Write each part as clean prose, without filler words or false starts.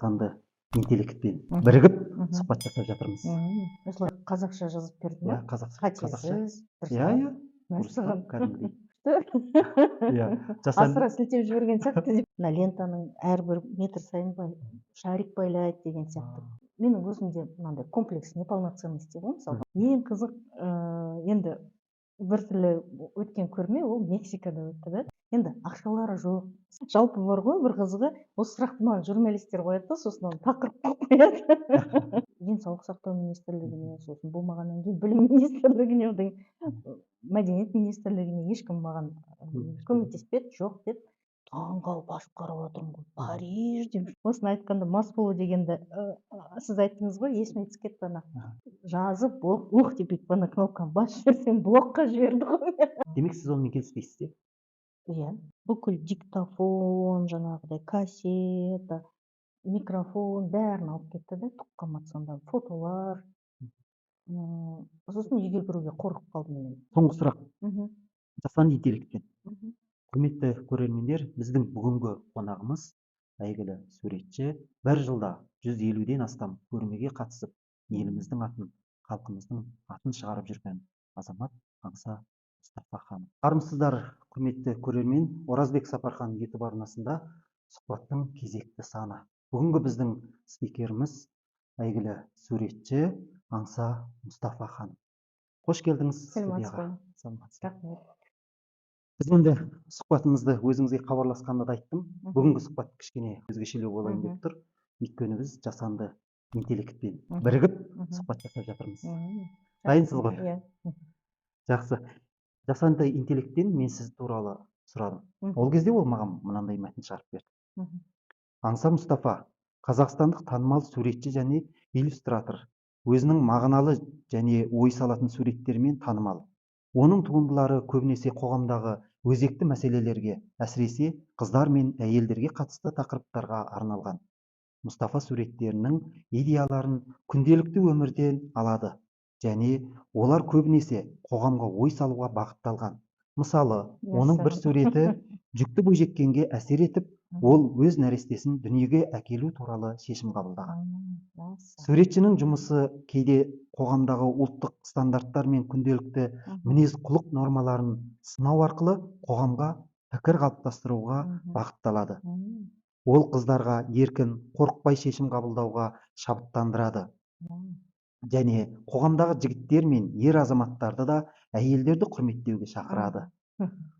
жасанды интеллектпен бірігіп Мгм. сұхбат жасап жатырмыз. Осылай қазақша жазып берді ма? Қазақша. Қатесіз, Иә, мәссаған. кәдімгідей. Асыра сілтеп жіберген сияқты. Мына лентаның әрбір метр сайын шарик байлайды деген сияқты. Менің өзімде мынандай комплекс неполноценности ғой, мысалы. Ең қызық, енді бір түрлі өткен көрме ол Мексикада өтті да. Енді ақшалары жоқ. Жалпы бар ғой, бір қызығы, осы сұрақты маған журналистер қояды да, сосын оны тақырып қылып қояды. Денсаулық сақтау министрлігіне, сосын болмағаннан кейін білім министрлігіне, мәдениет министрлігіне ешкім маған көмектеспеді, жоқ деп таңғалып ашып қарап отырмын ғой. Париж деп. Осыны айтқанда мас болу дегенді сіз айттыңыз ғой, есіме түсіп кетті ана. Жазып, деп бүйтіп ана кнопканы басып жіберсем блокқа жіберді ғой. Демек сіз онымен келіспейсіз де? Иә, бүкіл диктофон, жаңағыдай кассета, микрофон бәрін алып кетті да, түк сонда фотолар. Сосын үйге кіруге қорқып қалдым мен. Соңғы сұрақ. Жасанды интеллекттен. Құрметті көрермендер, біздің бүгінгі қонағымыз әйгілі суретші, бір жылда 150-ден астам көрмеге қатысып, еліміздің атын, халқымыздың атын шығарып жүрген азамат Аңса Мұстафахан. Армысыздар, құрметті көрермен, Оразбек Сапархан YouTube арнасында сұхбаттың кезекті саны. Бүгінгі біздің спикеріміз әйгілі суретші Аңса Мұстафахан. Қош келдіңіз. Біз енді сұхбатымызды өзіңізге хабарласқанда да айттым. Бүгінгі сұхбат кішкене өзгешелеу болайын деп тұр. Өйткені біз жасанды интеллектпен бірігіп сұхбат жасап жатырмыз. Дайынсыз ғой? Жақсы. Жасанды интеллекттен мен сіз туралы сұрадым. Ол кезде ол маған мынандай мәтін шығарып берді. Аңса Мұстафа, қазақстандық танымал суретші және иллюстратор. Өзінің мағыналы және ой салатын суреттерімен танымал. Оның туындылары көбінесе қоғамдағы өзекті мәселелерге, әсіресе қыздар мен әйелдерге қатысты тақырыптарға арналған. Мұстафа суреттерінің идеяларын күнделікті өмірден алады және олар көбінесе қоғамға ой салуға бағытталған. Мысалы, оның бір суреті жүкті бойжеткенге әсер етіп, ол өз нәрестесін дүниеге әкелу туралы шешім қабылдаған. Суретшінің жұмысы кейде қоғамдағы ұлттық стандарттар мен күнделікті мінез құлық нормаларын сынау арқылы қоғамға пікір қалыптастыруға бағытталады. Ол қыздарға еркін, қорықпай шешім қабылдауға шабыттандырады. Және қоғамдағы жігіттер мен ер азаматтарды да әйелдерді құрметтеуге шақырады.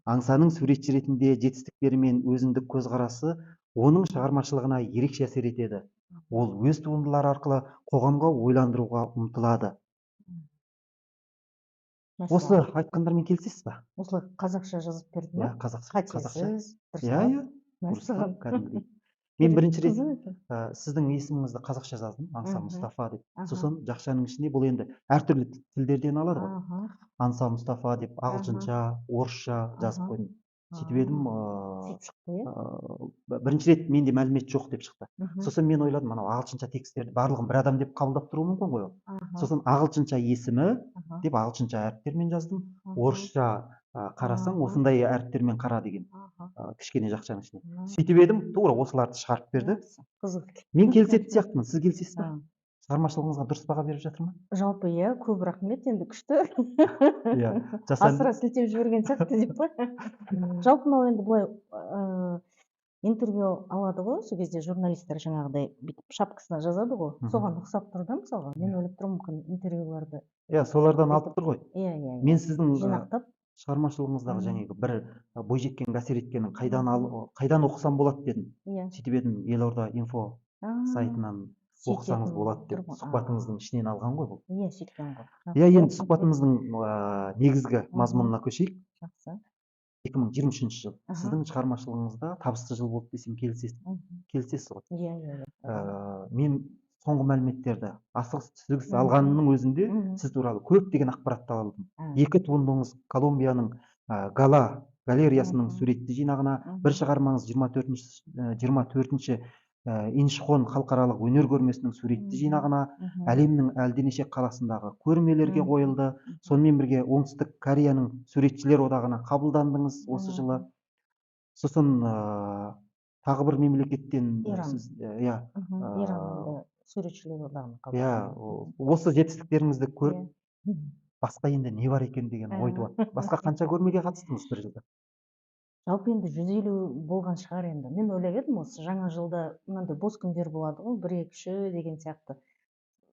Аңсаның суретші ретінде жетістіктері мен өзіндік көзқарасы оның шығармашылығына ерекше әсер етеді. Ол өз туындылары арқылы қоғамға ойландыруға ұмтылады. Осы айтқандармен келісесіз ба? Осылай қазақша жазып берді ма? Қатесіз, мәссаған. Кәдімгідей. Мен бірінші рет сіздің есіміңізді қазақша жаздым, Аңса Мұстафа деп. Сосын жақшаның ішінде бұл енді әртүрлі тілдерден алады ғой. Аңса Мұстафа деп ағылшынша, орысша жазып қойдым. Сөйтіп едім, бірінші рет менде мәлімет жоқ деп шықты. Сосын мен ойладым, анау ағылшынша тексттерді барлығын бір адам деп қабылдап тұруы мүмкін ғой. Сосын ағылшынша есімі деп ағылшынша әріптермен жаздым. Орысша қарасаң, осындай әріптермен қара деген кішкене жақшаның ішіне. Сөйтіп едім, тура осыларды шығарып берді. Мен келісетін сияқтымын, сіз келісесіз бе? Шығармашылығыңызға дұрыс баға беріп жатыр ма? Жалпы иә, көп рахмет, енді күшті. Асыра сілтеп жіберген сияқты деп қой. Жалпы мынау енді былай интервью алады ғой, сол кезде журналистер жаңағыдай бүйтіп шапкасына жазады ғой. Соған ұқсап тұр да, мысалға. Мен ойлап тұрмын, мүмкін интервьюларды. Иә, солардан алып тұр ғой. Иә. Мен сіздің шығармашылығыңыздағы жаңағы бір бойжеткенге әсер еткенін қайдан оқысам болады дедім. Сөйтіп едім, Елорда инфо сайтынан оқысаңыз болады деп сұхбатыңыздың ішінен алған ғой бұл. Иә, сөйткен ғой. Иә, енді сұхбатымыздың негізгі мазмұнына көшейік. Жақсы. 2023 жыл. Сіздің шығармашылығыңызда табысты жыл болды десем келісесіз ғой. Иә. Мен соңғы мәліметтерді асығыс алғанның өзінде сіз туралы көптеген ақпаратты алдым. 2 туындыңыз Колумбияның галереясының суретті жинағына, бір шығармаңыз 24-ші Инчхон халықаралық өнер көрмесінің суретті жинағына, әлемнің әлденеше қаласындағы көрмелерге қойылды. Сонымен бірге Оңтүстік Кореяның суретшілер одағына қабылдандыңыз осы жылы. Сосын тағы бір мемлекеттен Иран. сіз иә Иранның суретшілер одағының иә қабылдаған. осы жетістіктеріңізді көріп Иә. басқа енді не бар екен деген ой туады. Басқа қанша көрмеге қатыстыңыз бір жылда? Жалпы енді 150 болған шығар енді. Мен ойлап едім осы жаңа жылда мынандай бос күндер болады ғой, 1-2-3 деген сияқты.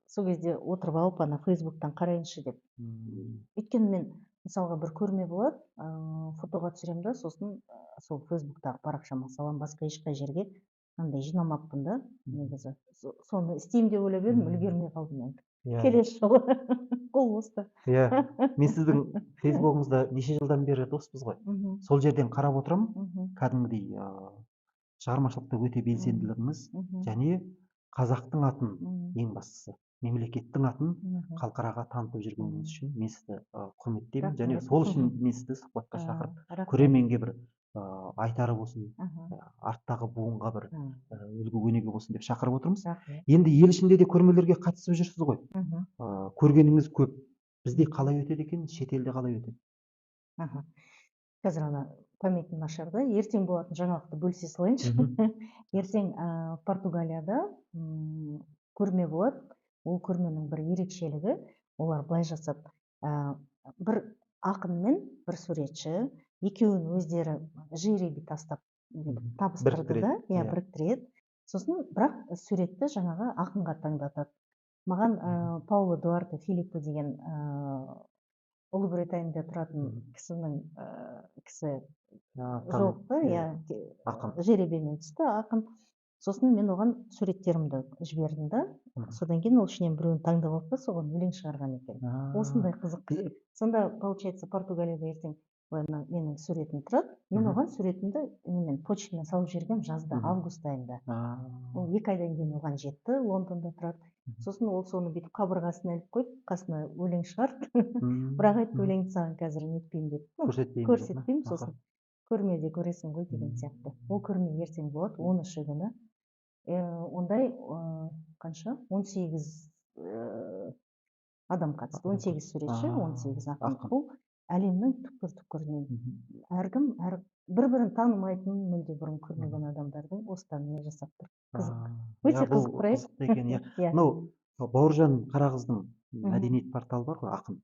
Сол кезде отырып алып ана Фейсбуктан қарайыншы деп. Өйткені мен мысалға бір көрме болады, фотоға түсіремін да, сосын сол Фейсбуктағы парақшама саламын, басқа ешқай жерге андай жинамаппын да негізі. Соны істеймін деп ойлап едім, үлгермей қалдым енді. Келесі жолы қол босты. Иә, мен сіздің фейсбугыңызда неше жылдан бері доспыз ғой. Сол жерден қарап отырамын, кәдімгідей шығармашылықта өте белсенділігіңіз және қазақтың атын ең бастысы мемлекеттің атын халықараға танытып жүргеніңіз үшін мен сізді құрметтеймін және сол үшін мен сізді сұхбатқа шақырып көрерменге бір айтары болсын, арттағы буынға бір үлгі өнеге болсын деп шақырып отырмыз. Енді ел ішінде де көрмелерге қатысып жүрсіз ғой. Көргеніңіз көп. Бізде қалай өтеді екен, шетелде қалай өтеді? Қазір ана памятім нашар да, ертең болатын жаңалықты бөлісе салайыншы. Ертең Португалияда көрме болады. Ол көрменің бір ерекшелігі, олар былай жасады. Бір ақын мен бір суретші екеуін өздері жиреби тастап табыстырды да, біріктіреді. Сосын бірақ суретті жаңағы ақынға таңдатады. Маған Пауло Дуарте Филиппо деген Ұлыбританияда тұратын кісі жолықты, жеребемен түсті ақын. Сосын мен оған суреттерімді жібердім да, содан кейін ол ішінен біреуін таңдап алып та соған өлең шығарған екен. Осындай қызық. Сонда получается Португалияда ертең менің суретім тұрады. Мен оған суретімді почтамен салып жібергенмін жазда, август айында. Ол 2 айдан кейін оған жетті, Лондонда тұрады. Сосын ол соны бүйтіп қабырғасына іліп қойып, қасына өлең шығарды. Бірақ айтты, өлеңді саған қазір нетпеймін деп. Көрсетпеймін, сосын көрмеде көресің ғой деген сияқты. Ол көрме ертең болады, 13 күні. Ондай қанша? 18 адам қатысты. 18 суретші, 18 ақын. Бұл әлемнің түкпір-түкпірінен әркім бір-бірін танымайтын, мүлде бұрын көрмеген адамдардың осыдан не жасап тұр. Қызық. Өте қызық проект. Мынау Бауыржан Қарағыздың мәдениет порталы бар ғой, ақын.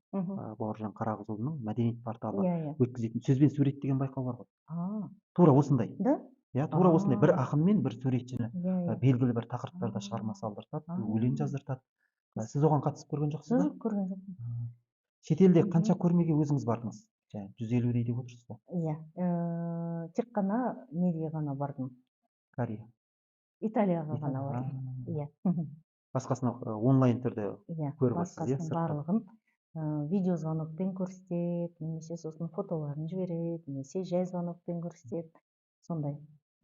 Бауыржан Қарағызұлының мәдениет порталы өткізетін сөзбен сурет деген байқау бар ғой. Тура осындай. Да? Иә, тура осындай бір ақын мен бір суретшіні белгілі бір тақырыптарда шығарма салдыртады, өлең жаздыртады. Сіз оған қатысып көрген жоқсыз ба? Жоқ, көрген жоқпын. Шетелде қанша көрмеге өзіңіз бардыңыз? 150 деп отырсыз ба? Иә, тек қана неге ғана бардым. Корея. Италияға ғана бардым. Иә. Басқасына онлайн түрде көріп отырсыз, иә? Басқасын барлығын видеозвонокпен көрсетеді, немесе сосын фотоларын жібереді, немесе жай звонокпен көрсетеді. Сондай.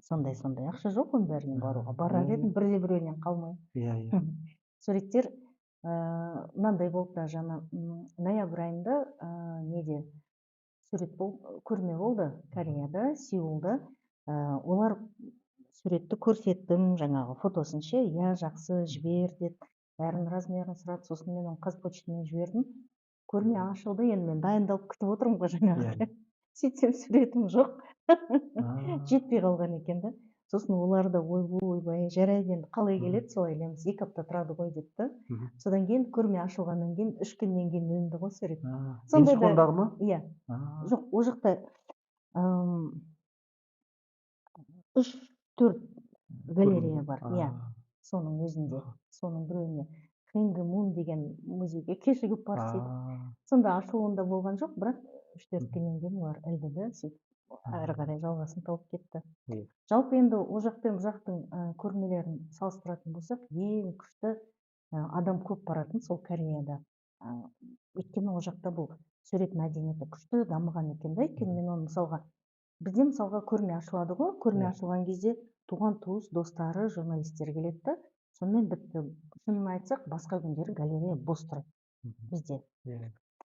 Ақша жоқ оның бәріне баруға. Барар едім, бірде-біреуінен қалмай. Иә. Суреттер мынандай болды да, жаңа ноябрь айында неде көрме болды Кореяда, Сеулда. Олар суретті көрсеттім, жаңағы фотосын ше, иә, жақсы, жібер деді. Бәрін размерін сұрады, сосын мен оны қазпочтамен жібердім. Көрме ашылды, енді мен дайындалып күтіп отырмын ғой жаңағы. Сөйтсем суретім жоқ. Жетпей қалған екен да. Сосын олар да ойбай, жарайды енді қалай келеді, солай келеміз. 2 апта тұрады ғой депті. Содан кейін көрме ашылғаннан кейін 3 күннен кейін ілінді ғой сурет. Инчхондағы ма? Иә. Жоқ, ол жақта 3-4 галерея бар. Иә. Соның өзінде. Соның біреуіне Хэнгэ Мун деген музейге кешігіп барып сөйтіп. Сонда ашылуында болған жоқ, бірақ 3-4 күннен кейін олар ілді да, сөйтіп әрі қарай жалғасын тауып кетті. Жалпы енді ол жақтың көрмелерін салыстыратын болсақ, ең күшті адам көп баратын сол Кореяда. Өйткені ол жақта бұл сурет мәдениеті күшті дамыған екен да. Өйткені мен оны мысалға, бізде мысалға көрме ашылады ғой, көрме ашылған кезде туған туыс, достары, журналистер келеді да, сонымен бітті. Шынын айтсақ, басқа күндері галерея бос тұрады бізде.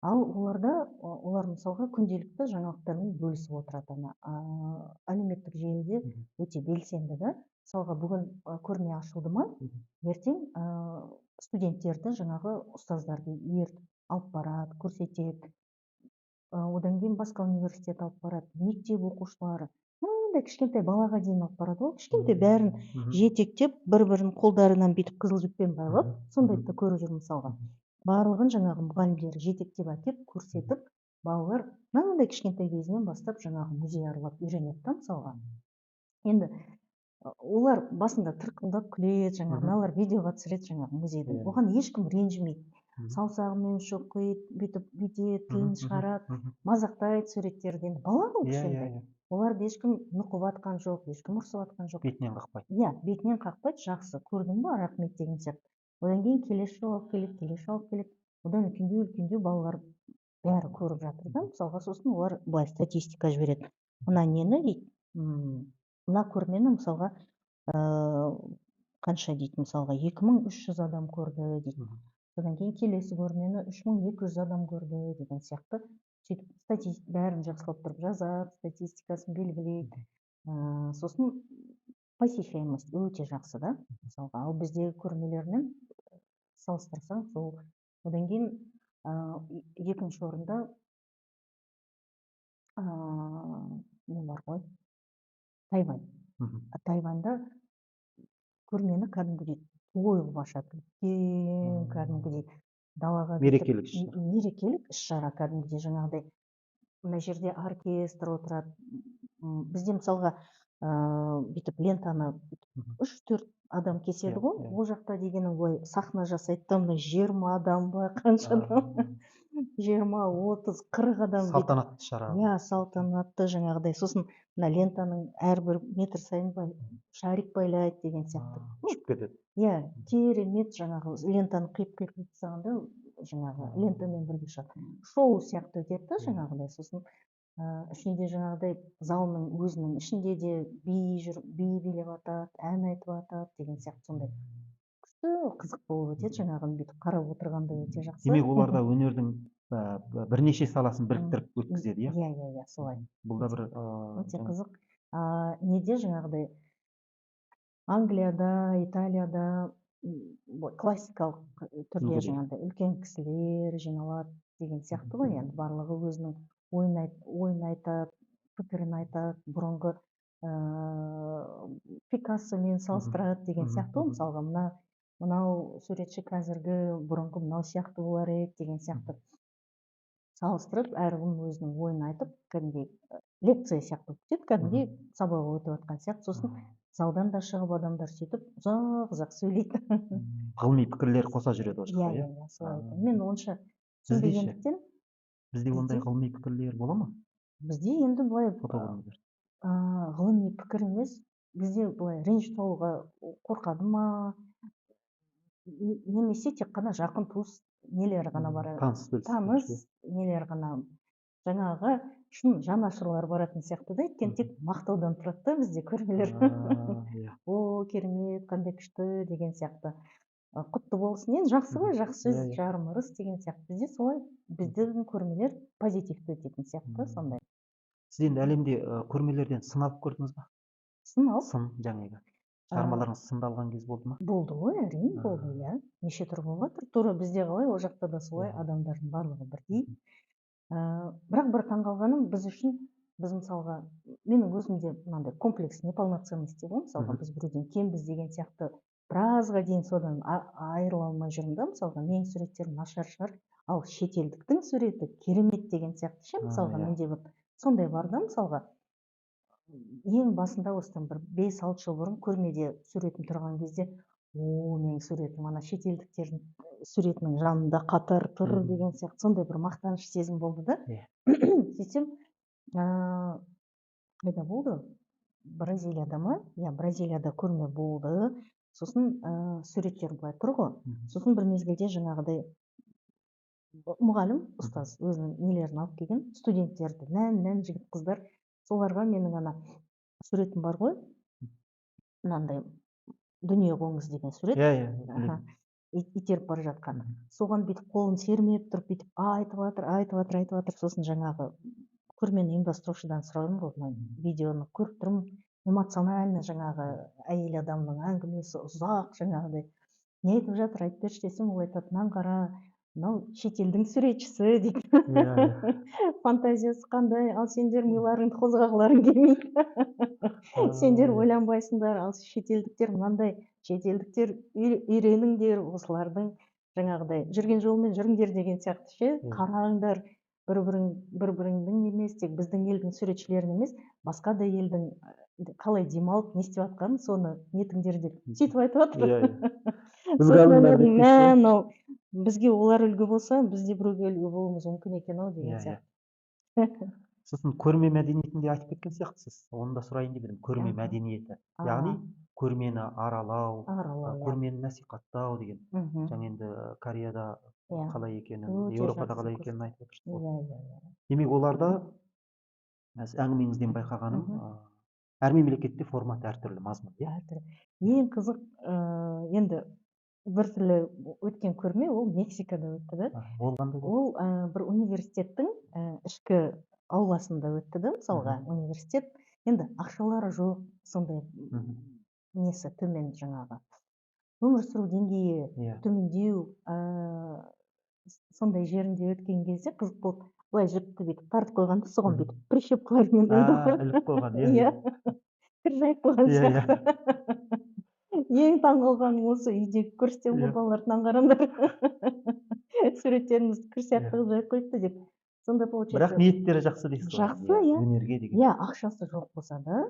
Ал олар мысалға күнделікті жаңалықтармен бөлісіп отырады. Әлеуметтік желіде өте белсенді да. Мысалға бүгін көрме ашылды ма, ертең студенттерді жаңағы ұстаздарды ертіп алып барады, көрсетеді. Одан кейін басқа университет алып барады, мектеп оқушылары. нағандай кішкентай балаға дейін алып барады ғой, кішкентай бәрін жетектеп бір бірін қолдарынан бүйтіп қызыл жіппен байлап, сондайды да көріп жүрмін мысалға. Барлығын жаңағы мұғалімдері жетектеп әкеп көрсетіп, балалар мынандай кішкентай кезінен бастап жаңағы музей аралап үйренеді да мысалға. Енді олар басында тырқылдап күледі, жаңағы мыналар видеоға түсіреді жаңағы музейді. Оған ешкім ренжімейді. Саусағымен шоқиды, бүйтіп бүйтеді, тілін шығарады, мазақтайды суреттерді. Енді бала ғой кішкентай. Оларды ешкім нұқып атқан жоқ, ешкім ұрсып атқан жоқ. Бетінен қақпайды. Иә, бетінен қақпайды, жақсы, көрдің ба, рахмет деген сияқты. Одан кейін келесі жолы алып келеді, келесі жолы алып келеді. Одан үлкендеу балалар бәрі көріп жатыр да, мысалға, сосын олар былай статистика жібереді. Мына нені дейді, мына көрмені мысалға қанша дейді, мысалға 2300 адам көрді дейді. Содан кейін келесі көрмені 3200 адам көрді деген сияқты. Сөйтіп бәрін жақсылап тұрып жазады, статистикасын белгілейді. Сосын посещаемость өте жақсы да, мысалға. Ал біздегі көрмелермен салыстырсаң, сол. Одан кейін екінші орында не бар ғой? Тайвань. Тайваньда көрмені кәдімгідей той қылып ашады. Үлкен кәдімгідей далаға мерекелік іс-шара кәдімгідей жаңағыдай. Мына жерде оркестр отырады. Бізде мысалға бүйтіп лентаны 3-4 адам кеседі ғой. Ол жақта дегенің былай сахна жасайды да, 20 адам ба, қанша адам? 20, 30, 40 адам. Салтанатты шара. Иә, салтанатты жаңағыдай. Сосын мына лентаның әрбір метр сайын шарик байлайды деген сияқты. Ұшып кетеді. Иә, керемет жаңағы лентаны қиып тастағанда жаңағы лентамен бірге шығады. Шоу сияқты өтеді да жаңағыдай. Сосын ішінде жаңағыдай залының өзінің ішінде де би билеп атады, ән айтып атады деген сияқты сондай. Күшті қызық болып өтеді, жаңағыны бүйтіп қарап отырғанда өте жақсы. Демек оларда өнердің бірнеше саласын біріктіріп өткізеді, иә? Иә, солай. Бұл да бір өте қызық. Неде жаңағыдай Англияда, Италияда классикалық түрде жаңағыдай үлкен кісілер жиналады деген сияқты ғой, енді барлығы өзінің ойын айтады, пікірін айтады, бұрынғы Пикассомен салыстырады деген сияқты ғой, мысалға мынау суретші қазіргі, бұрынғы мынау сияқты болар еді деген сияқты салыстырып, әркім өзінің ойын айтып, кәдімгідей лекция сияқты өтеді, кәдімгідей сабағы өтіп жатқан сияқты. Сосын залдан да шығып адамдар сөйтіп ұзақ сөйлейді. Ғылыми пікірлер қоса жүреді ол жақта, иә? Иә, солай. Мен онша түсінбегендіктен. Бізде ондай ғылыми пікірлер бола ма? Бізде енді былай ғылыми пікір емес, бізде былай ренжіп қалуға қорқады ма, немесе тек қана жақын туыс нелер ғана барады. Таныс нелер ғана. Жаңағы шын жанашырлар баратын сияқты да, өйткені тек мақтаудан тұрады да бізде көрмелер. О, керемет, қандай күшті деген сияқты. Құтты болсын, енді жақсы ғой, жақсы сөз, жарым ырыс деген сияқты. Бізде солай, біздің көрмелер позитивті өтетін сияқты, сондай. Сіз енді әлемде көрмелерден сын алып көрдіңіз ба? Сын алып? Сын, жаңағы. Шығармаларыңыз сындалған кез болды ма? Болды ғой, әрине болды, иә. Неше түр болып жатыр. Тура бізде қалай, ол жақта да солай, адамдардың барлығы бірдей. Бірақ бір таңғалғаным, біз мысалға, менің өзімде мынандай комплекс неполноценности ғой, мысалға біз біреуден кембіз деген сияқты біразға дейін содан айырыла алмай жүрмін да, мысалға менің суреттерім нашар шығар, ал шетелдіктің суреті керемет деген сияқты ше, мысалға менде бір сондай бар да, мысалға ең басында осыдан бір 5-6 жыл бұрын көрмеде суретім тұрған кезде, менің суретім ана шетелдіктердің суретінің жанында қатар тұр деген сияқты сондай бір мақтаныш сезім болды да. Сөйтсем, қайда болды? Бразилияда ма? Иә, Бразилияда көрме болды. Сосын суреттер былай тұр ғой. Сосын бір мезгілде жаңағыдай мұғалім, ұстаз өзінің нелерін алып келген, студенттерді, нән жігіт қыздар, соларға менің ана суретім бар ғой, мынандай дүние қоңыз деген сурет. Итеріп бара жатқан. Соған бүйтіп қолын сермеп тұрып, бүйтіп айтып жатыр. Сосын жаңағы көрмені ұйымдастырушыдан сұрадым ғой, видеоны көріп тұрмын, эмоционально жаңағы әйел адамның әңгімесі ұзақ жаңағыдай. Не айтып жатыр, айтып берші десем, ол айтады, мынаны қара, мынау шетелдің суретшісі дейді. Фантазиясы қандай, ал сендер миларыңды қозғағыларың келмейді. Сендер ойланбайсыңдар, ал шетелдіктер мынандай, шетелдіктер үйреніңдер осылардың жаңағыдай жүрген жолмен жүріңдер деген сияқты ше. Қараңдар, бір-біріңдің емес, тек біздің елдің суретшілерін емес, басқа да елдің қалай демалып не істеп жатқанын соны нетіңдер деп сөйтіп айтып жатыр. Мынау бізге олар үлгі болса, біз де біреуге үлгі болуымыз мүмкін екен ау деген сияқты. Сосын көрме мәдениетінде айтып кеткен сияқтысыз. Оны да сұрайын деп едім. Көрме мәдениеті. Яғни көрмені аралау, көрмені насихаттау деген. Жаңа енді Кореяда қалай екенін, Еуропада қалай екенін айтып отырсыз. Демек оларда әңгімеңізден байқағаным, әр мемлекетте формат әртүрлі, мазмұн. Ең қызық, енді бір түрлі өткен көрме ол Мексикада өтті да. Ол бір университеттің ішкі ауласында өтті да, мысалға университет. Енді ақшалары жоқ, сондай несі төмен жаңағы. Өмір сүру деңгейі төмендеу, сондай жерінде өткен кезде қызық болды. Былай жіпті бүйтіп тартып қойғанда соған бүйтіп прищепкалармен іліп қойған. Кір жайып қойған сияқты. Ең таңғалғаным осы, үйдегі көрсетем ғой балалардан қараңдар. Суреттеріңізді кір сияқты қылып жайып қойыпты деп. Сонда получается. Бірақ ниеттері жақсы дейсіз ғой. Жақсы, иә. Өнерге деген. Ақшасы жоқ болса да,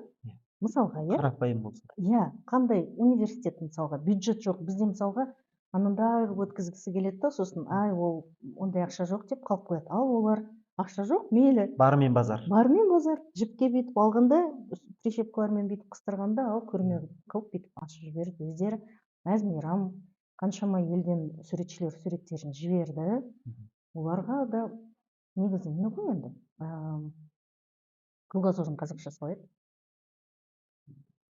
мысалға, қарапайым болса. Қандай университет мысалға, бюджет жоқ. Бізде мысалға анандай өткізгісі келеді да, сосын ол ондай ақша жоқ деп қалып қояды. Ал олар ақша жоқ, мейлі. Барымен базар. Барымен базар. Жіпке бүйтіп алғанда, прищепкалармен бүйтіп қыстырғанда, ал көрме қылып бүйтіп ашып жіберді. Өздері мәз-мейрам, қаншама елден суретшілер суреттерін жіберді. Оларға да негізі не ғой енді? Кругозорын қазақшасы қалай еді?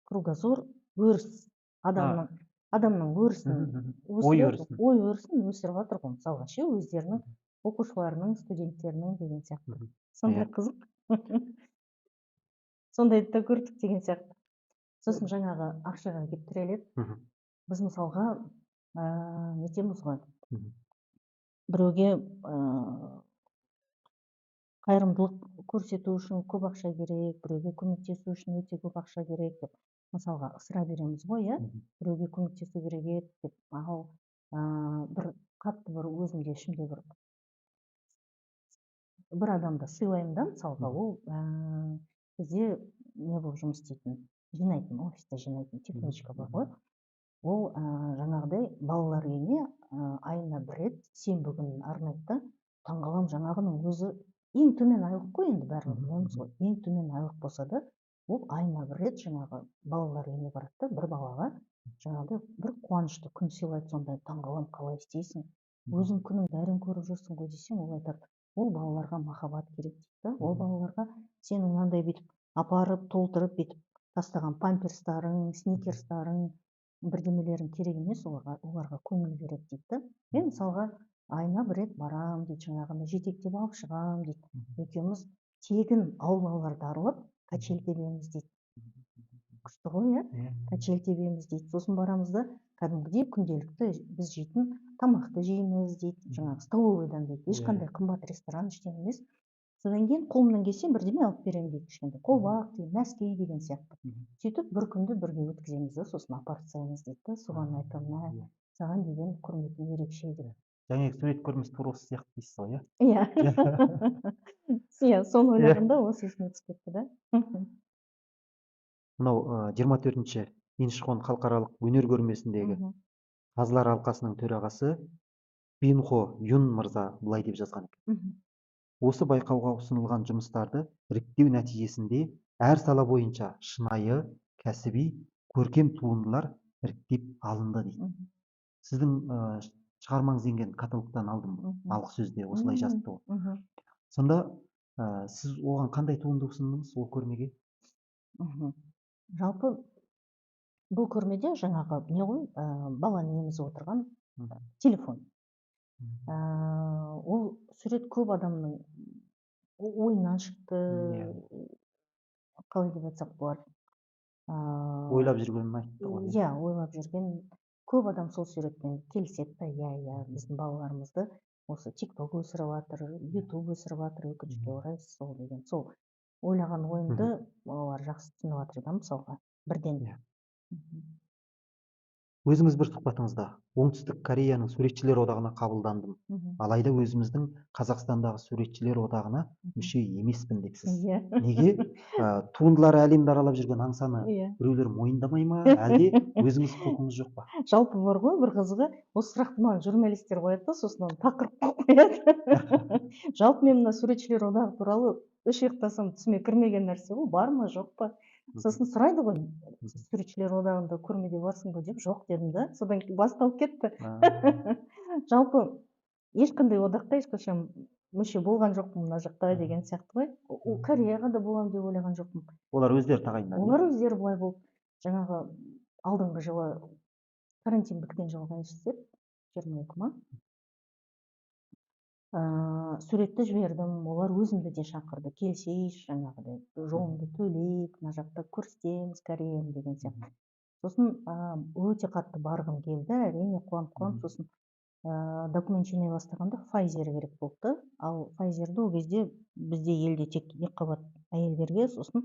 Кругозор өріс. Адамның өрісін, ой өрісін өсіріп жатыр ғой, мысалға ше, өздерінің оқушыларының, студенттерінің деген сияқты. Сондай қызық. Сондайды да көрдік деген сияқты. Сосын жаңағы ақшаға келіп тіреледі. Біз мысалға нетеміз ғой. Біреуге қайырымдылық көрсету үшін көп ақша керек, біреуге көмектесу үшін өте көп ақша керек деп, мысалға ысыра береміз ғой, біреуге көмектесу керек еді деп, ал бір қатты бір өзімде ішімде бір адамды сыйлаймын да, мысалға, ол бізде не болып жұмыс істейтін, жинайтын, офиста жинайтын техничка бар ғой. Ол жаңағыдай балалар үйіне айына бір рет сенбі күнін арнайды да, таңғалам, жаңағының өзі ең төмен айлық қой, енді бәріміз білеміз ғой, ең төмен айлық болса да, ол айына бір рет жаңағы балалар үйіне барады да, бір балаға жаңағыдай бір қуанышты күн сыйлайды. Сондай таңғалам, қалай істейсің, өзің күнің бәрін көріп жүрсің ғой десең, ол айтады, ол балаларға махаббат керек дейді. Ол балаларға сенің мынандай бүйтіп апарып толтырып бүйтіп тастаған памперстарың, сникерстарың, бірдемелерің керек емес, оларға көңіл береді дейді. Мен мысалға айына бір рет барам дейді, жаңағыны жетектеп алып шығам дейді. Екеуміз тегін аулаларды аралап качель тебеміз дейді. Күшті ғой, качель тебеміз дейді. Сосын барамыз да, кәдімгідей күнделікті біз жейтін тамақты жейміз дейді, жаңағы столовыйдан дейді. Ешқандай қымбат ресторан ештеңе емес. Содан кейін қолымнан келсе бірдеме алып беремін дейді, кішкентай қолбақ дейді, нәски деген сияқты. Сөйтіп бір күнді бірге өткіземіз да, сосын апарып тастаймыз дейді. Соған айтамын, саған деген құрметім ерекше деп. Жаңағы сурет көрмесі турасы сияқты дейсіз ғой, иә? Соны ойлағанда осы есіме түсіп кетті да. Мынау 24-ші Инчхон халықаралық өнер көрмесіндегі қазылар алқасының төрағасы Бинхо Юн мырза былай деп жазған екен. Осы байқауға ұсынылған жұмыстарды іріктеу нәтижесінде әр сала бойынша шынайы, кәсіби, көркем туындылар іріктеп алынды дейді. Сіздің шығармаңыз енген каталогтан алдым, алғы сөзде осылай жазды ғой. Сонда сіз оған қандай туынды ұсындыңыз ол көрмеге? Жалпы бұл көрмеде жаңағы не ғой, баланы емізіп отырған телефон. Ол сурет көп адамның ойынан шықты, қалай деп айтсақ болады. Ойлап жүргенін айтты ғой. Иә, ойлап жүрген. Көп адам сол суретпен келіседі, иә, біздің балаларымызды осы тикток өсіріп жатыр, ютуб өсіріп жатыр, өкінішке орай сол деген сол ойлаған ойымды олар жақсы түсініп жатыр да мысалға бірден. Өзіңіз бір сұхбатыңызда оңтүстік Кореяның суретшілер одағына қабылдандым, алайда өзіміздің Қазақстандағы суретшілер одағына мүше емеспін депсіз. Неге? Туындылары әлемді аралап жүрген аңсаны біреулер мойындамай ма, әлде өзіңіз құлқыңыз жоқ па? Жалпы бар ғой бір қызығы, осы сұрақты маған журналистер қояды да, сосын оны тақырып қойып қояды. Жалпы мен мына суретшілер одағы туралы үш ұйықтасам түсіме кірмеген нәрсе ғой, бар ма жоқ па. Сосын сұрайды ғой, суретшілер одағында көрмеде барсың ба деп, жоқ дедім да, содан кейін басталып кетті. Жалпы ешқандай одаққа ешқашан мүше болған жоқпын мына жақта деген сияқты ғой. Кореяға да боламын деп ойлаған жоқпын. Олар өздері тағайындады. Олар өздері былай болып, жаңағы алдыңғы жылы карантин біткен жылы қаншысы еді? 22 ма? Суретті жібердім, олар өзімді де шақырды, келісейікші жаңағыдай, жолыңды төлейік, мына жақта көрсетеміз Кореяны деген сияқты. Сосын өте қатты барғым келді, әрине қуанып, сосын документ жинай бастағанда Pfizer керек болды. Ал Pfizerді ол кезде бізде елде тек екіқабат әйелдерге, сосын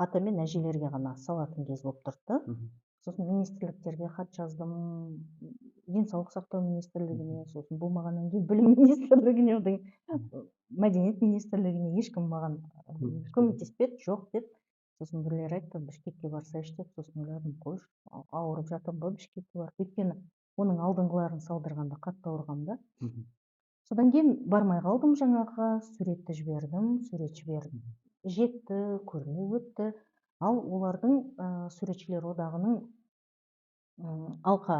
ата мен әжелерге ғана салатын кез болып тұрды. Сосын министрліктерге хат жаздым, денсаулық сақтау министрлігіне, сосын болмағаннан кейін білім министрлігіне, мәдениет министрлігіне, ешкім маған көмектеспеді, жоқ деп. Сосын біреулер айтты, Бішкекке барсайшы деп, сосын ойладым, қойшы, ауырып жатырмын ба Бішкекке барып, өйткені оның алдыңғыларын салдырғанда қатты ауырғанмын да. Содан кейін бармай қалдым жаңағы, суретті жібердім, сурет жібердім. Жетті, көрме өтті. Ал олардың суретшілер одағының алқа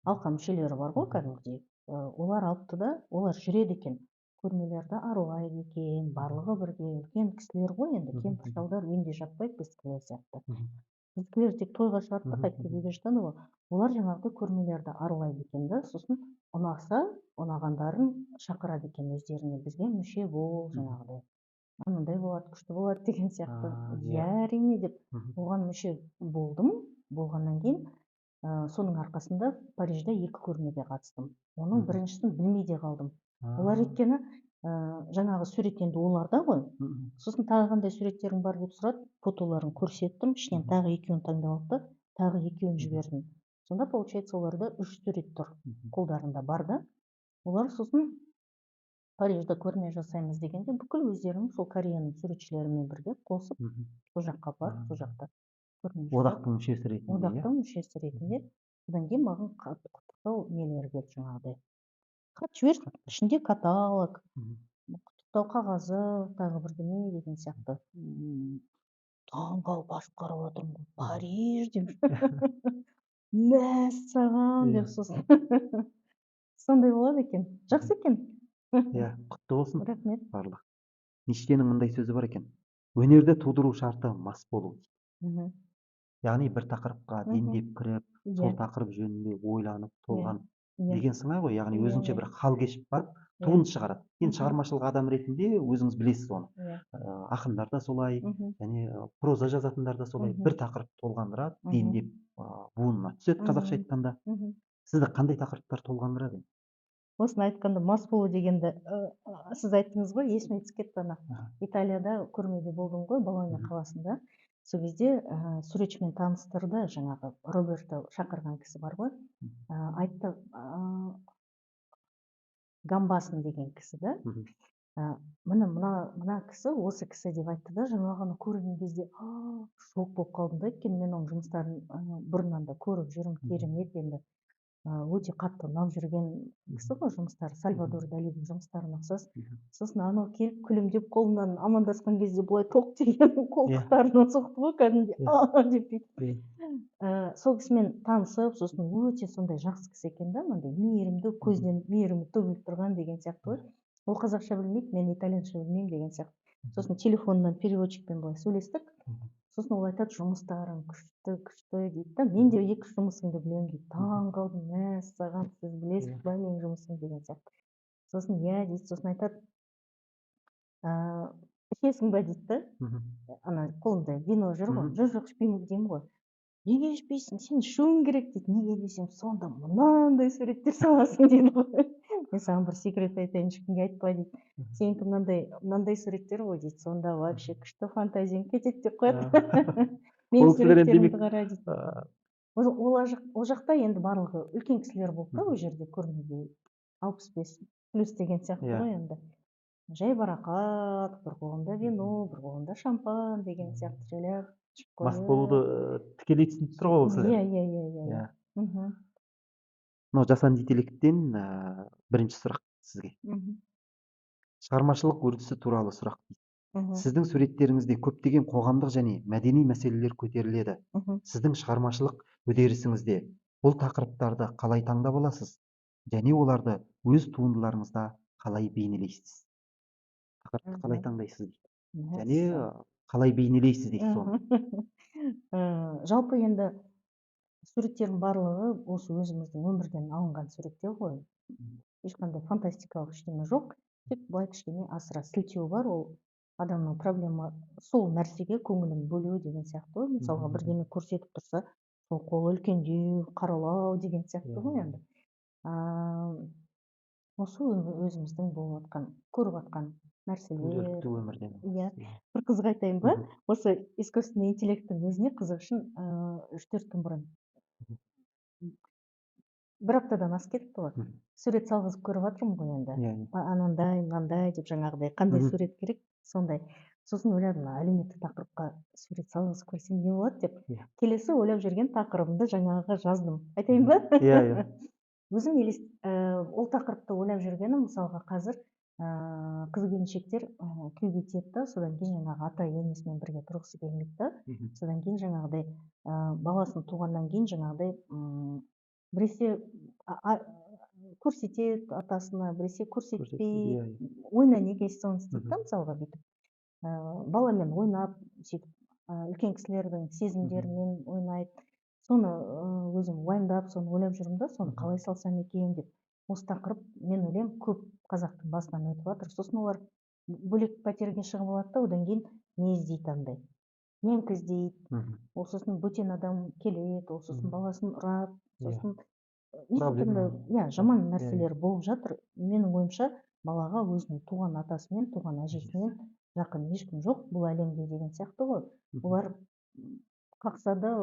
мүшелері бар ғой кәдімгідей. Олар алыпты да, олар жүреді екен. Көрмелерді аралайды екен, барлығы бірге, үлкен кісілер ғой енді, кемпір шалдар үйінде жатпайды біздікілер сияқты. Біздікілер тек тойға шығады да қайтып үйге жатады ғой. Олар жаңағыдай көрмелерді аралайды екен да, сосын ұнаса, ұнағандарын шақырады екен өздеріне, бізге мүше бол жаңағыдай. Анандай болады, күшті болады деген сияқты. Әрине деп, оған мүше болдым. Болғаннан кейін, соның арқасында Парижде 2 көрмеге қатыстым. Оның біріншісін білмей де қалдым. Олар өйткені жаңағы сурет енді оларда ғой. Сосын тағы қандай суреттерің бар деп сұрады, фотоларын көрсеттім, ішінен тағы 2-ін таңдап алды, тағы 2-ін жібердім. Сонда получается оларда 3 сурет тұр, қолдарында бар да. Олар сосын Парижде көрме жасаймыз дегенде бүкіл өздерінің сол Кореяның суретшілерімен бірге қосып, сол жаққа барып, сол жақта көрме жасап. Одақтың мүшесі ретінде. Одақтың мүшесі ретінде. Содан кейін маған құттықтау нелері келді жаңағыдай. Хат жіберді, ішінде каталог, құттықтау қағазы, тағы бірдеңе деген сияқты. Таңғалып ашып қарап отырмын, Париж деп. Мәссаған деп сосын. Сондай болады екен. Жақсы екен. Құтты болсын. Рахмет. Барлық. Ништенің мындай сөзі бар екен. Өнерді тудыру шарты мас болу. Яғни бір тақырыпқа дендеп кіріп, сол тақырып жөнінде ойланып, толғанып деген сыңай ғой. Яғни өзінше бір хал кешіп барып, туынды шығарады. Енді шығармашылық адам ретінде өзіңіз білесіз оны. Ақындар да солай, және проза жазатындар да солай. Бір тақырып толғандырады, дендеп буынына түседі қазақша айтқанда. Сізді қандай тақырыптар толғандырады? Осыны айтқанда мас болу дегенді сіз айттыңыз ғой, есіме түсіп кетті ана. Италияда көрмеде болдым ғой, Болонья қаласында. Сол кезде суретшімен таныстырды, жаңағы Роберто шақырған кісі бар ғой. Айтты, Гамбасын деген кісі да. Мына кісі, осы кісі деп айтты да, жаңағыны көрген кезде шок болып қалдым да, өйткені мен оның жұмыстарын бұрыннан да көріп жүрмін, керемет енді. Өте қатты ұнап жүрген кісі ғой жұмыстары, Сальвадор Далидің жұмыстарына ұқсас. Сосын анау келіп күлімдеп қолынан амандасқан кезде былай тоқ деген қолтықтарынан соқты ғой, кәдімгідей деп бүйтіп. Сол кісімен танысып, сосын өте сондай жақсы кісі екен да, мынандай мейірімді, көзінен мейірімі төгіліп тұрған деген сияқты ғой. Ол қазақша білмейді, мен итальянша білмеймін деген сияқты. Сосын телефоннан переводчикпен былай сөйлестік. Сосын ол айтады, жұмыстарың күшті дейді да, мен де 2 жұмысыңды білемін дейді. Таң қалдым, мәссаған, сіз білесіз ба менің жұмысым деген сияқты. Сосын дейді, сосын айтады, ішесің ба дейді да, ана қолында вино жүр ғой, жоқ ішпеймін деймін ғой. неге ішпейсің, сен ішуің керек дейді. Неге десем, сонда мынандай суреттер саласың дейді ғой. Мен саған бір секрет айтайын, ешкімге айтпа дейді. Сенікі мынандай суреттер ғой дейді. Сонда вообще күшті фантазияң кетеді деп қояды. Менің Ол кісілер енді суреттерімді демек қара дейді. Ол жақта енді барлығы үлкен кісілер болды да, ол жерде көрмеде 65+ деген сияқты ғой енді. Жайбарақат, бір қолында вино, бір қолында шампан деген сияқты жайлап ішіп мас қойып. болуды тікелей түсініп тұр ғой ол кісілер. Иә. Мынау жасанды интеллекттен бірінші сұрақ сізге. Шығармашылық үрдісі туралы сұрақ дейді. Сіздің суреттеріңізде көптеген қоғамдық және мәдени мәселелер көтеріледі. Сіздің шығармашылық үдерісіңізде бұл тақырыптарды қалай таңдап аласыз? Және оларды өз туындыларыңызда қалай бейнелейсіз? Тақырыпты қалай таңдайсыз дейді. Және қалай бейнелейсіз дейді соны. Жалпы енді суреттердің барлығы осы өзіміздің өмірден алынған суреттер ғой. Ешқандай фантастикалық ештеңе жоқ. Тек былай кішкене асыра сілтеу бар, ол адамның проблема сол нәрсеге көңілін бөлу деген сияқты. Мысалға бірдеңе көрсетіп тұрса, сол қолы үлкендеу, қаралау деген сияқты ғой енді. Осы өзіміздің болып жатқан, көріп жатқан нәрселер. Күнделікті өмірден. Иә. Бір қызық айтайын ба? Осы искусственный интеллекттің өзіне қызық үшін 3-4 күн бұрын. Бір аптадан асып кетіпті ғой. Сурет салғызып көріп жатырмын ғой енді. Анандай, мынандай деп жаңағыдай қандай сурет керек, сондай. Сосын ойладым, әлеуметтік тақырыпқа сурет салғызып көрсем не болады деп. Келесі ойлап жүрген тақырыбымды жаңағы жаздым. Айтайын ба? Иә. Өзім ол тақырыпты ойлап жүргенім, мысалға қазір қыз келіншектер күйеуге тиеді да, содан кейін жаңағы ата енесімен бірге тұрғысы келмейді да. Содан кейін жаңағыдай баласын туғаннан кейін жаңағыдай біресе көрсетеді атасына, біресе көрсетпей, ойна неге соны істейді да, мысалға бүйтіп. Баламен ойнап, сөйтіп үлкен кісілердің сезімдерімен ойнайды. Соны өзім уайымдап, соны ойлап жүрмін да, соны қалай салсам екен деп. Осы тақырып, мен ойлаймын, көп қазақтың басынан өтіп жатыр. Сосын олар бөлек пәтерге шығып алады да, одан кейін не іздейді андай. Немкі іздейді. Ол сосын бөтен адам келеді, ол сосын баласын ұрады, сосын жаман нәрселер болып жатыр. Менің ойымша, балаға өзінің туған атасымен, туған әжесімен жақын ешкім жоқ бұл әлемде деген сияқты ғой. Олар қақса да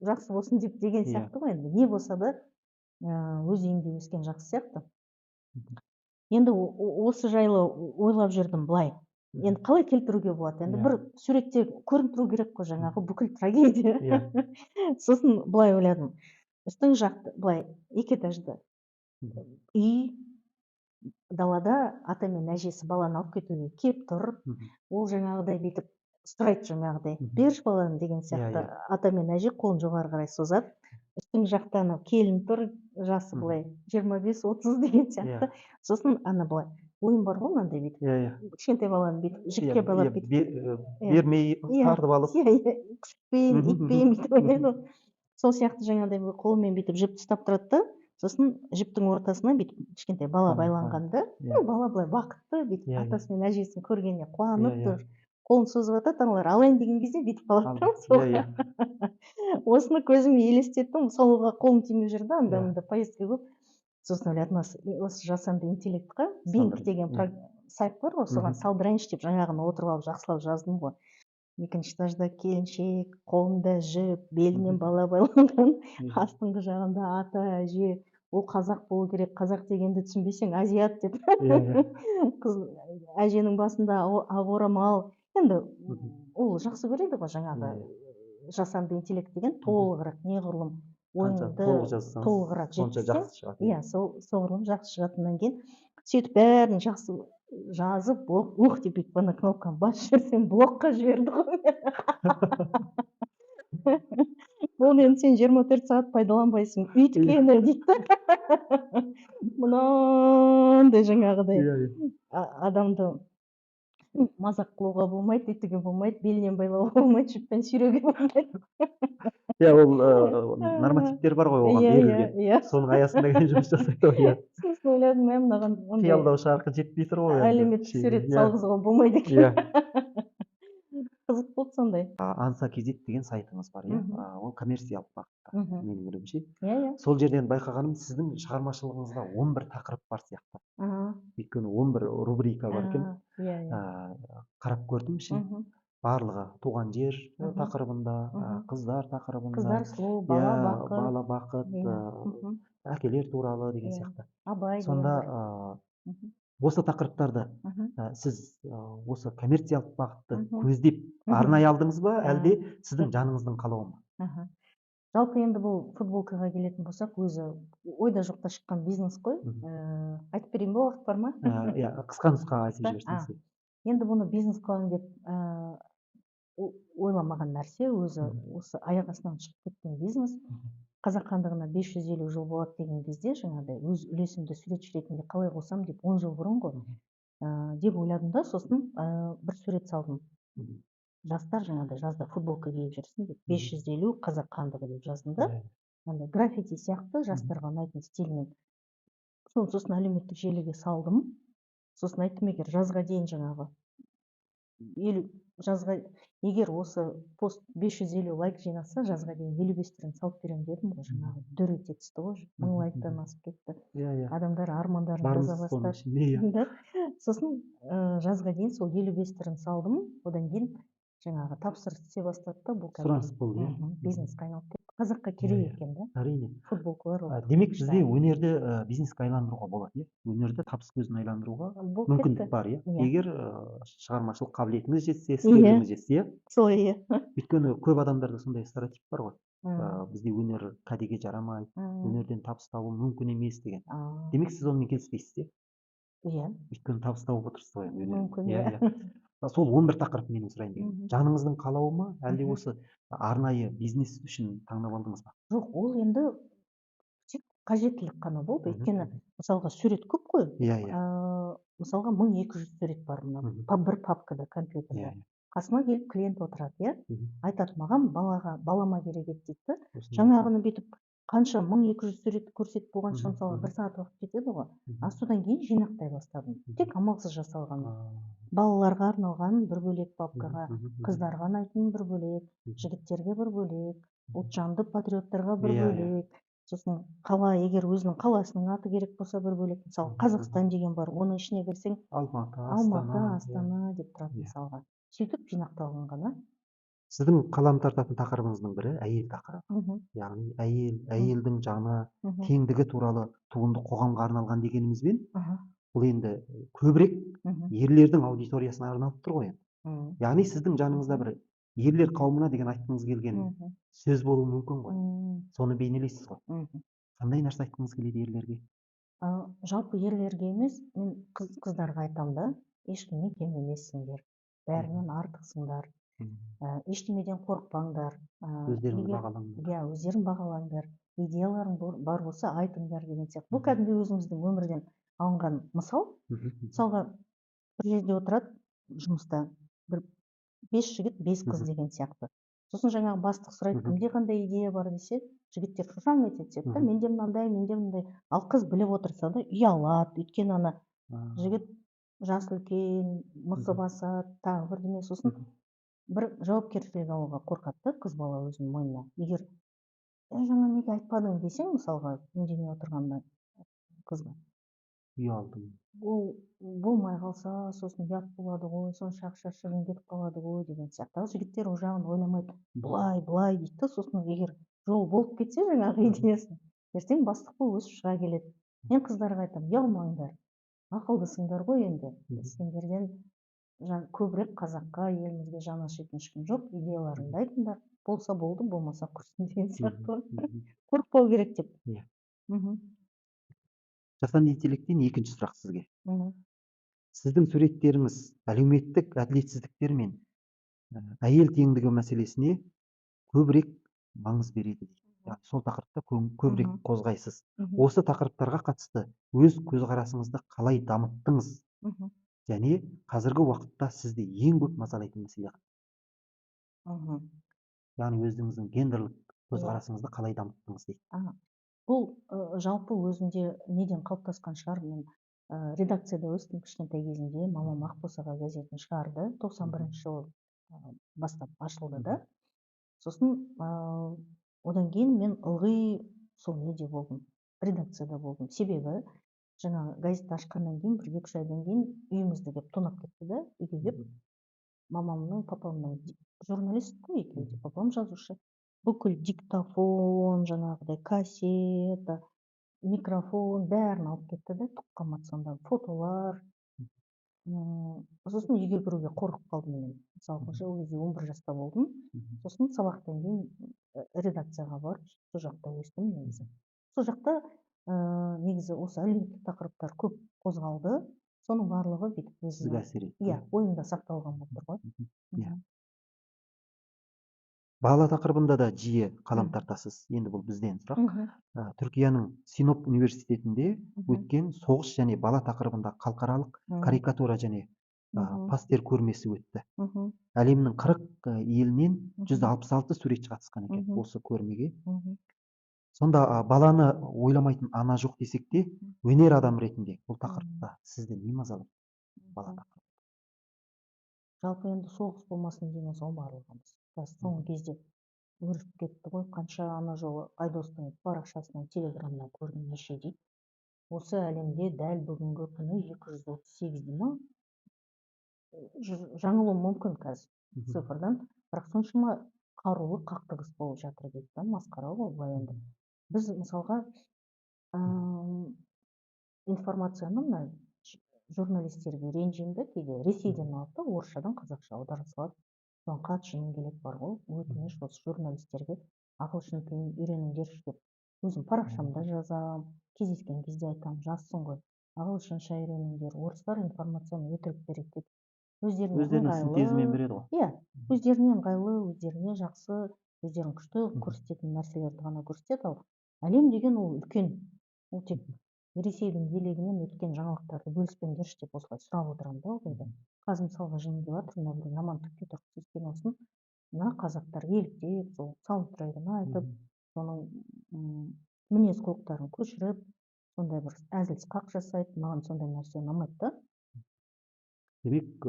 жақсы болсын деп деген сияқты ғой. Не болса да өз үйінде өскен жақсы сияқты. Енді осы жайлы ойлап жүрдім былай. Енді қалай келтіруге болады? Енді бір суретте көрініп тұру керек қой жаңағы бүкіл трагедия. Сосын былай ойладым. Үстің жақты, былай, 2 этажды үй, далада ата мен әжесі баланы алып кетуге кеп тұр. Ол жаңағыдай бүйтіп сұрайды жаңағыдай, берші баланы деген сияқты. Ата мен әже қолын жоғары қарай созады. Үстің жақта келін тұр, жасы былай 25-30 деген сияқты. Сосын ана былай, ойын бар ғой мынандай бүйтіп. Кішкентай баланы бүйтіп жіпке балап бүйтіп. Бермей, тартып алып. Күшікпен, итпен бүйтіп ойнайды. Сол сияқты жаңағыдай қолымен бүйтіп жіп ұстап тұрады да, сосын жіптің ортасына бүйтіп кішкентай бала байланғанда, бала былай бақытты, бүйтіп атасы мен әжесін көргеніне қуанып тұр, қолын созып жатады, аналар алайын деген кезде бүйтіп қалады. Осыны көзіме елестеттім, салуға қолым тимей жүрді, анда-мында поездка көп. Сосын ойладым, осы жасанды интеллектқа Bing деген сайт бар ғой, соған салдырайыншы деп жаңағыны отырып алып жақсылап жаздым ғой. 2-ші этажда келіншек, қолында жіп, белінен бала байланған, астыңғы жағында ата, әже. Ол қазақ болу керек, қазақ дегенді түсінбесең азиат деп. Әженің басында ақ орамал. Енді ол жақсы көреді ғой жаңағы жасанды интеллект деген толығырақ неғұрлым ойыңды толығырақ жеткізсе. Иә, соғұрлым жақсы шығатыннан кейін сөйтіп бәрін жақсы жазып, деп бүйтіп ана кнопканы басып жіберсем, блокқа жіберді ғой. Ол енді сен 24 сағат пайдаланбайсың, өйткені дейді. Мынандай жаңағыдай адамды мазақ қылуға болмайды, өйтуге болмайды, белінен байлауға болмайды, жіппен сүйреуге болмайды. Иә, ол нормативтер бар ғой оған берілген. Соның аясында жұмыс жасайды ғой. Сосын ойладым, мынаған қиялдау шарқы жетпей тұр ғой. Әлеуметтік сурет салғызуға болмайды екен. Қызық болып болды сондай. Анса kz деген сайтыңыз бар, иә? Мгм. Ол коммерциялық бағытта, Мгм. менің білуімше. Иә. Сол жерден байқағаным, сіздің шығармашылығыңызда 11 тақырып бар сияқты. Өйткені 11 рубрика бар екен. Иә. Қарап көрдім ішін. Мгм. Барлығы туған жер Мгм. тақырыбында, Мгм. қыздар тақырыбында, Қыздар сұлу, бала иә, бақыт. бала бақыт, Иә. Мхм. әкелер туралы деген Иә. сияқты. Абай деген Сонда бар. Мхм. осы тақырыптарды Мхм. сіз осы коммерциялық бағытты Мгм. көздеп Мгм. арнайы алдыңыз ба, әлде сіздің Жоқ. жаныңыздың қалауы ма? Аха. Жалпы енді бұл футболкаға келетін болсақ, өзі ойда жоқта шыққан бизнес қой. Айтып берейін ба, уақыт бар ма? Иә, қысқа нұсқа айтып жіберсеңіз. Енді бұны бизнес қыламын деп ойламаған нәрсе, өзі осы аяқ астынан шығып кеткен бизнес. Қазақ хандығына 550 жыл болады деген кезде, жаңағыдай өз үлесімді суретші ретінде қалай қосам деп 10 жыл бұрын ғой деп ойладым да, сосын бір сурет салдым. Жастар жаңағыдай жазда футболка киіп жүрсін деп 550 қазақ хандығы деп жаздым да. Андай граффити сияқты жастарға ұнайтын стильмен. Сосын әлеуметтік желіге салдым. Сосын айттым, егер жазға дейін жаңағы егер осы пост 550 лайк жинаса, жазға дейін 55 түрін салып беремін дедім ғой, жаңағы дөр ете түсті ғой, 1000 лайктан асып кетті. Адамдар армандарын жаза бастады. Сосын жазға дейін сол 55 түрін салдым, одан кейін жаңағы тапсырыс түсе бастады да, бұл Сұраныс болды, иә? бизнеске айналып кетті. Қазаққа керек екен да. Әрине. Футболкалар. Демек бізде өнерді бизнеске айландыруға болады, иә? Өнерді табыс көзін айландыруға мүмкіндік бар, иә? Егер шығармашылық қабілетіңіз жетсе, іскерлігіңіз жетсе, иә? Солай, иә. Өйткені көп адамдарда сондай стереотип бар ғой. Бізде өнер кәдеге жарамайды, өнерден табыс табу мүмкін емес деген. Демек сіз онымен келіспейсіз, иә? Иә. Өйткені табыс тауып отырсыз ғой өнерден. Мүмкін, иә. Сол 11 тақырып менің сұрайын деген. Жаныңыздың қалауы ма, әлде осы арнайы бизнес үшін таңдап алдыңыз ба? Жоқ, ол енді тек қажеттілік қана болды. Өйткені мысалға сурет көп қой. Мысалға 1200 сурет бар мына бір папкада компьютерде. Қасыма келіп клиент отырады, иә? Айтады, маған балама керек еді дейді. Жаңағыны бүйтіп қанша 1200 сурет көрсетіп болғанша мысалы 1 сағат уақыт кетеді ғой. Содан кейін жинақтай бастадым. Тек амалсыз жасалған. Балаларға арналған бір бөлек папкаға, қыздарға ұнайтын бір бөлек, жігіттерге бір бөлек, ұлтжанды патриоттарға бір бөлек. Сосын қала, егер өзінің қаласының аты керек болса бір бөлек. Мысалы Қазақстан деген бар, оның ішіне кірсең Алматы, Астана деп тұрады мысалға. Сөйтіп жинақталған ғана. Сіздің қалам тартатын тақырыбыңыздың бірі әйел тақырыбы. Яғни әйелдің жаны, теңдігі туралы туынды қоғамға арналған дегенімізбен, бұл енді көбірек ерлердің аудиториясына арналып тұр ғой. Яғни сіздің жаныңызда бір ерлер қауымына деген айтқыңыз келген сөз болуы мүмкін ғой. Соны бейнелейсіз ғой. Қандай нәрсе айтқыңыз келеді ерлерге? Жалпы ерлерге емес, мен қыздарға айтамын да, ешкімнен кем емессіңдер, бәрінен артықсыңдар. Ештемеден қорықпаңдар. Өздеріңді бағалаңдар. Иә, өздерің бағалаңдар. Идеяларың бар болса айтыңдар деген сияқты. Бұл кәдімгі өзіміздің өмірден алынған мысал. Мысалға бір жерде отырады жұмыста бір 5 жігіт, 5 қыз деген сияқты. Сосын жаңағы бастық сұрайды, кімде қандай идея бар десе, жігіттер шошаң ете түседі да, менде мынандай, менде мындай. Ал қыз біліп отырса да ұялады. Өйткені ана жігіт жасы үлкен, мысы басады, тағы бірдеме. Сосын бір жауапкершілік алуға қорқады да қыз бала өзінің мойнына. Егер жаңа неге айтпадың десең, мысалға үндемей отырғанда қызға, ұялдым. Ол болмай қалса, сосын ұят болады ғой, сонша ақша шығын кетіп қалады ғой деген сияқты. Ал жігіттер ол жағын ойламайды. Былай дейді да, сосын егер жол болып кетсе жаңағы идеясын, ертең бастық болып өсіп шыға келеді. Мен қыздарға айтамын, ұялмаңдар, ақылдысыңдар ғой енді. Сендерден көбірек қазаққа, елімізге жаны ашитын ешкім жоқ, идеяларыңды айтыңдар. Болса болды, болмаса құрсын деген сияқты. Қорықпау керек деп. Жасанды интеллекттен екінші сұрақ сізге. Сіздің суреттеріңіз әлеуметтік әділетсіздіктер мен әйел теңдігі мәселесіне көбірек маңыз береді. Сол тақырыпта көбірек қозғайсыз. Осы тақырыптарға қатысты өз көзқарасыңызды қалай дамыттыңыз? Және қазіргі уақытта сізді ең көп мазалайтын мәселе. Яғни өзіңіздің гендерлік көзқарасыңызды қалай дамыттыңыз дейді. Бұл жалпы өзінде неден қалыптасқан шығар. Мен редакцияда өстім кішкентай кезімде. Мамам Ақбосаға газетін шығарды. 91 жылы бастап ашылды да. Сосын одан кейін мен ылғи сол неде болдым, редакцияда болдым. Себебі жаңағы газетті ашқаннан кейін бір 2-3 айдан кейін үйімізді келіп тонап кетті да, үйге келіп мамамның папамның журналист қой екеуі де, папам жазушы. Бүкіл диктофон, жаңағыдай кассета, микрофон бәрін алып кетті да, түк қалмады сонда, фотолар. Сосын үйге кіруге қорқып қалдым мен. Мысалы, ол кезде 11 жаста болдым. Сосын сабақтан кейін редакцияға барып, сол жақта өстім негізі. Сол жақта негізі осы әлеуметтік тақырыптар көп қозғалды. Соның барлығы бүйтіп Сізге әсер етті. иә, ойымда сақталған болып тұр ғой. Иә. Бала тақырыбында да жиі қалам тартасыз. Енді бұл бізден сұрақ. Түркияның Синоп университетінде өткен соғыс және бала тақырыбында халықаралық карикатура және пастер көрмесі өтті. Әлемнің 40 елінен 166 суретші қатысқан екен осы көрмеге. Сонда баланы ойламайтын ана жоқ десек те, өнер адам ретінде бұл тақырыпта сізді не мазалайды? Бала тақырыбы. Жалпы енді соғыс болмасын деген соң барлығымыз. Соңғы кезде өріп кетті ғой, қанша ана жолы Айдостың парақшасынан, телеграмынан көрдім неше дейді. Осы әлемде дәл бүгінгі күні 238 ма? Жаңылуым мүмкін қазір цифрдан, бірақ соншама қарулы қақтығыс болып жатыр дейді да, масқара ғой былай енді. Біз мысалға информацияны мына журналистерге ренжимін, кейде Ресейден алады да, орысшадан қазақша аудара салады. Соған қатшымын келеді бар ғой, өтініш осы журналистерге ағылшын тілін үйреніңдерші деп. Өзім парақшамда жазамын, кездескен кезде айтамын, жазсын ғой, ағылшынша үйреніңдер, орыстар информацияны өтірік береді деп. Өздерінің синтезімен береді ғой. Иә, өздеріне ыңғайлы, өздеріне жақсы, өздерін күшті көрсететін нәрселерді ғана көрсетеді, ал әлем деген ол үлкен. Ол тек Ресейдің елегінен өткен жаңалықтарды бөліспеңдерші деп осылай сұрап отырамын да ылғи. Қазір мысалға жиын келіп жатыр, мына бір жаман түкке тұрып түскен осын, мына қазақтар еліктеп, сол саундтрегін айтып, соның мінез құлықтарын көшіріп, сондай бір әзіл сықақ жасайды. Маған сондай нәрсе ұнамайды да. Демек,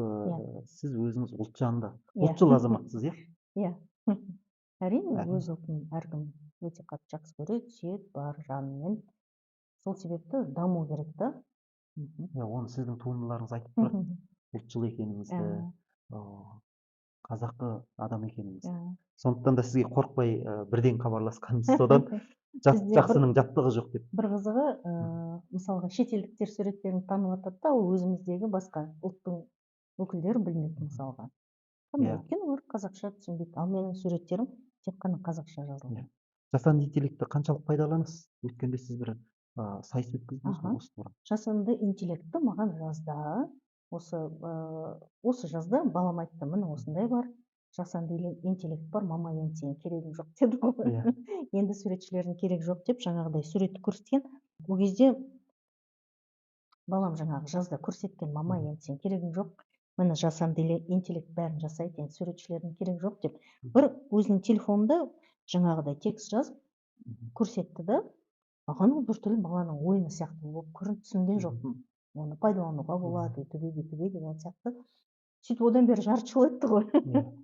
сіз өзіңіз ұлтжанды, ұлтшыл азаматсыз, иә? Иә. Әрине, өз ұлтын әркім өте қатты жақсы көреді, сүйеді бар жанымен. Сол себепті даму керек та. Оны сіздің туындыларыңыз айтып тұрады. Ұлтшыл екеніңізді, қазақы адам екеніңізді. Сондықтан да сізге қорықпай бірден хабарласқанымыз содан, жақсының жаттығы жоқ деп. Бір қызығы, мысалға шетелдіктер суреттерін танып жатады да, ол өзіміздегі басқа ұлттың өкілдері білмейді мысалға. Өйткені олар қазақша түсінбейді, ал менің суреттерім тек қана қазақша жазылған. Жасанды интеллектті қаншалық пайдаланасыз? Өткенде сіз бір сайыс өткіздіңіз ғой осы туралы. Жасанды интеллектті маған жазда, осы жазда балам айтты, міне осындай бар, жасанды интеллект бар, мама енді сенің керегің жоқ деді ғой. Енді суретшілердің керек жоқ деп жаңағыдай суретті көрсеткен. Ол кезде балам жаңағы жазда көрсеткен, мама енді сенің керегің жоқ, міне жасанды интеллект бәрін жасайды, енді суретшілердің керек жоқ деп. Бір өзінің телефонында жаңағыдай текст жазып көрсетті да, маған ол біртүрлі баланың ойыны сияқты болып көрінді, түсінген жоқпын. Оны пайдалануға болады, өйтуге деген сияқты. Сөйтіп одан бері жарты жыл өтті ғой.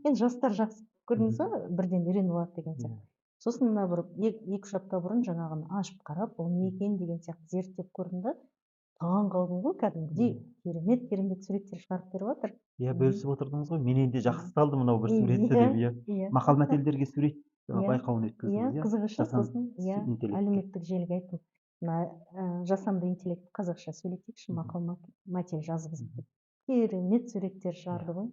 Енді жастар жақсы көрдіңіз ба, бірден үйреніп алады деген сияқты. Сосын мына бір 2-3 апта бұрын жаңағыны ашып қарап, ол не екен деген сияқты зерттеп көрдім да, таң қалдым ғой, кәдімгідей керемет суреттер шығарып беріп жатыр. Иә, бөлісіп отырдыңыз ғой, менен де жақсы салды мынау бір суретті деп, иә. Мақал-мәтелдерге сурет байқауын өткіздіңіз, иә? Қызығы үшін сосын, иә, әлеуметтік желіге айттым. Мына жасанды интеллект қазақша сөйлетейікші, мақал-мәтел жазғызып деп. Керемет суреттер шығарды ғой.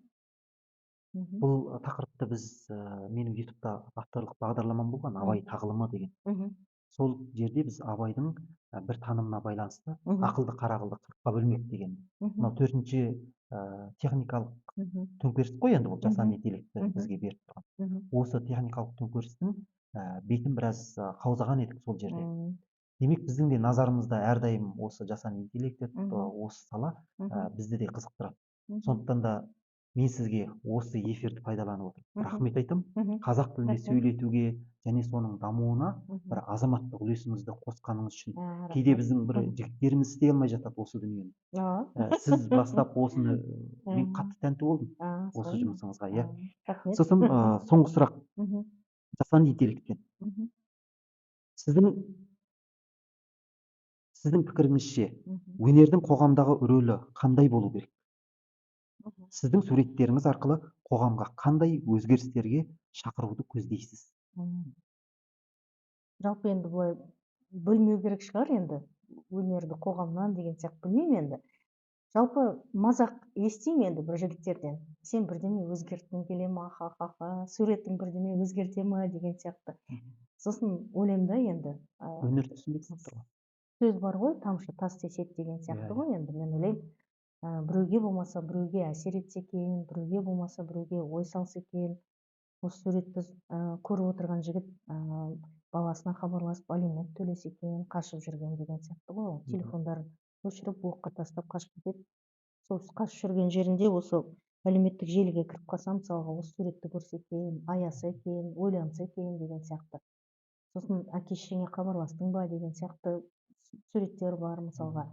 Бұл тақырыпты біз, менің ютубта авторлық бағдарламам болған, Абай тағылымы деген. Сол жерде біз Абайдың бір танымына байланысты ақылды қарақылды қырыққа бөлмек деген. Мынау 4-ші техникалық төңкеріс қой енді, бұл жасанды интеллектті бізге беріп тұрған. Осы техникалық төңкерістің бетін біраз қаузаған едік сол жерде. Демек, біздің де назарымызда әрдайым осы жасанды интеллект, осы сала бізді де қызықтырады. Сондықтан да мен сізге осы эфирді пайдаланып отырып Мгм. рахмет айтамын. Мгм. Қазақ тілінде Рахмет. сөйлетуге және соның дамуына Мгм. бір азаматтық үлесіңізді қосқаныңыз үшін. А, Кейде рахмет. біздің бір Мгм. жігіттеріміз істей алмай жатады осы дүниені. А. Сіз бастап осыны мен А. қатты тәнті болдым А, осы солай ма? жұмысыңызға, иә. Рахмет. Сосын соңғы сұрақ, Мгм. жасанды интеллекттен. Мгм. Сіздің пікіріңізше Мгм. өнердің қоғамдағы рөлі қандай болу керек? Мгм. Сіздің суреттеріңіз арқылы қоғамға қандай өзгерістерге шақыруды көздейсіз? Мгм. Жалпы енді былай бөлмеу керек шығар енді өнерді қоғамнан деген сияқты білмеймін енді. Жалпы мазақ естимін енді бір жігіттерден. Сен бірдеме өзгерткің келе ма, ха-ха-ха, суретің бірдеме өзгерте ма деген сияқты. Сосын ойлаймын да енді Өнер түсінбейсіз тұр ғой. сөз бар ғой, тамшы тас теседі деген Иә, сияқты иә. ғой енді. Мен ойлаймын, біреуге болмаса біреуге әсер етсе екен, біреуге болмаса біреуге ой салса екен. Осы суретті көріп отырған жігіт баласына хабарласып алимент төлесе екен, қашып жүрген деген сияқты ғой. Ол телефондарын өшіріп оққа тастап қашып кетеді. Сол қашып жүрген жерінде осы әлеуметтік желіге кіріп қалса, мысалға осы суретті көрсе екен, аяса екен, ойланса екен деген сияқты. Сосын әке шешеңе хабарластың ба деген сияқты суреттер бар мысалға.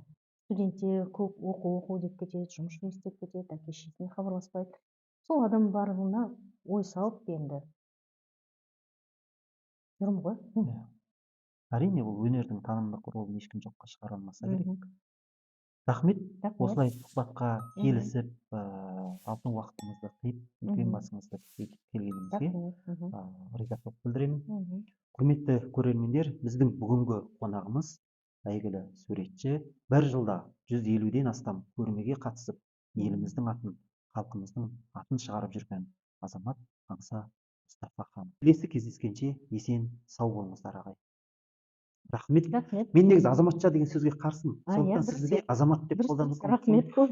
Студенттер көп оқу деп кетеді, жұмыс істеп кетеді, әке шешесіне хабарласпайды. Сол адам барлығына ой салып енді жүрмін ғой. Әрине, бұл өнердің танымдық ролын ешкім жоққа шығара алмаса керек. Мгм. Рахмет, Рахмет. осылай сұхбатқа Мгм. келісіп, алтын уақытыңызды қиып, үлкен Мгм. басыңызды тіктеп келгеніңізге Рахмет. Мгм. ризашылық білдіремін. Мгм. Құрметті көрермендер, біздің бүгінгі қонағымыз әйгілі суретші, бір жылда 150-ден астам көрмеге қатысып, еліміздің атын, халқымыздың атын шығарып жүрген азамат Аңса Мұстафахан. Келесі кездескенше есен сау болыңыздар ағай. Рахмет. Рахмет. Мен негізі азаматша деген сөзге қарсымын. Иә, Сондықтан дұрыс сізге азамат деп дұрыс. қолданып Рахмет көп.